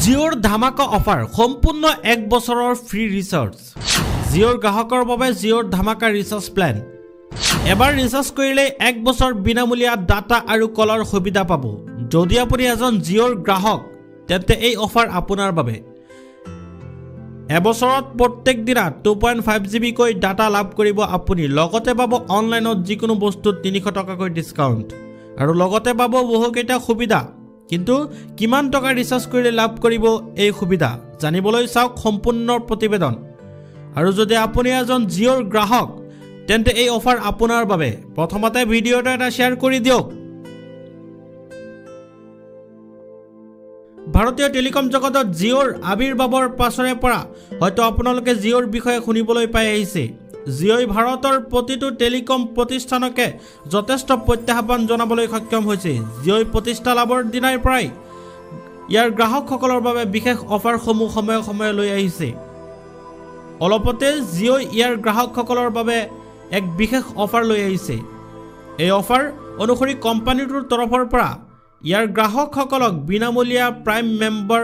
জিঅ'ৰ ধামাকা অফাৰ সম্পূৰ্ণ 1 বছৰৰ ফ্ৰী ৰিচাৰ্জ। জিঅ'ৰ গ্ৰাহকৰ বাবে জিঅ'ৰ ধামাকা ৰিচাৰ্জ প্লেন। এবাৰ ৰিচাৰ্জ কৰিলে 1 বছৰ বিনামূলীয়া ডাটা আৰু কলৰ সুবিধা পাব। যদি আপুনি এজন জিঅ'ৰ গ্ৰাহক তেন্তে এই অফাৰ আপোনাৰ বাবে। এবছৰত প্ৰত্যেক দিনা 2.5 GB কৈ ডাটা লাভ কৰিব আপুনি। লগতে পাব অনলাইনত যিকোনো বস্তুত 300 টকাকৈ ডিছকাউণ্ট আৰু লগতে পাব বহুকেইটা সুবিধা। কিন্তু কিমান টকা ৰিচাৰ্জ কৰিলে লাভ কৰিব এই সুবিধা জানিবলৈ চাওক সম্পূৰ্ণ প্ৰতিবেদন। আৰু যদি আপুনি এজন জিঅ'ৰ গ্ৰাহক তেন্তে এই অফাৰ আপোনাৰ বাবে। প্ৰথমতে ভিডিঅ'টো এটা শ্বেয়াৰ কৰি দিয়ক। ভাৰতীয় টেলিকম জগতত জিঅ'ৰ আবিৰ্ভাৱৰ পাছৰে পৰা হয়তো আপোনালোকে জিঅ'ৰ বিষয়ে শুনিবলৈ পাই আহিছে। জিঅ'ই ভাৰতৰ প্ৰতিটো টেলিকম প্ৰতিষ্ঠানকে যথেষ্ট প্ৰত্যাহ্বান জনাবলৈ সক্ষম হৈছে। জিঅ'ই প্ৰতিষ্ঠা লাভৰ দিনাৰ পৰাই ইয়াৰ গ্ৰাহকসকলৰ বাবে বিশেষ অফাৰসমূহ সময়ে সময়ে লৈ আহিছে। অলপতে জিঅ'ই ইয়াৰ গ্ৰাহকসকলৰ বাবে এক বিশেষ অফাৰ লৈ আহিছে। এই অফাৰ অনুসৰি কোম্পানীটোৰ তৰফৰ পৰা ইয়াৰ গ্ৰাহকসকলক বিনামূলীয়া প্ৰাইম মেম্বাৰ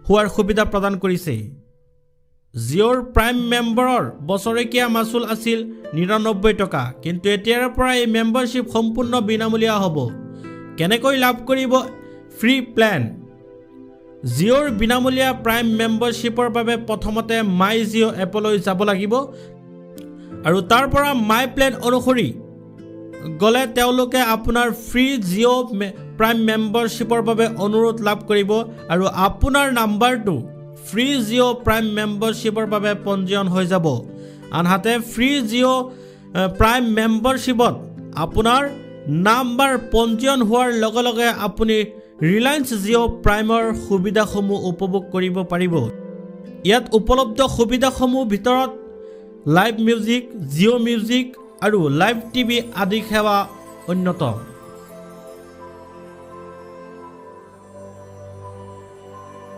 হোৱাৰ সুবিধা প্ৰদান কৰিছে। জিঅ'ৰ প্ৰাইম মেম্বাৰৰ বছৰেকীয়া মাচুল আছিল 99 টকা, কিন্তু এতিয়াৰ পৰা এই মেম্বাৰশ্বিপ সম্পূৰ্ণ বিনামূলীয়া হ'ব। কেনেকৈ লাভ কৰিব ফ্ৰী প্লেন? জিঅ'ৰ বিনামূলীয়া প্ৰাইম মেম্বাৰশ্বিপৰ বাবে প্ৰথমতে মাই জিঅ' এপলৈ যাব লাগিব আৰু তাৰ পৰা মাই প্লেন অনুসৰি গ'লে তেওঁলোকে আপোনাৰ ফ্ৰী জিঅ' প্ৰাইম মেম্বাৰশ্বিপৰ বাবে অনুৰোধ লাভ কৰিব আৰু আপোনাৰ নাম্বাৰটো ফ্ৰী জিঅ' প্ৰাইম মেম্বাৰশ্বিপৰ বাবে পঞ্জীয়ন হৈ যাব। আনহাতে ফ্ৰী জিঅ' প্ৰাইম মেম্বাৰশ্বিপত আপোনাৰ নাম্বাৰ পঞ্জীয়ন হোৱাৰ লগে লগে আপুনি ৰিলায়েন্স জিঅ' প্ৰাইমৰ সুবিধাসমূহ উপভোগ কৰিব পাৰিব। ইয়াত উপলব্ধ সুবিধাসমূহ ভিতৰত লাইভ মিউজিক, জিঅ' মিউজিক আৰু লাইভ টিভি আদি সেৱা অন্যতম।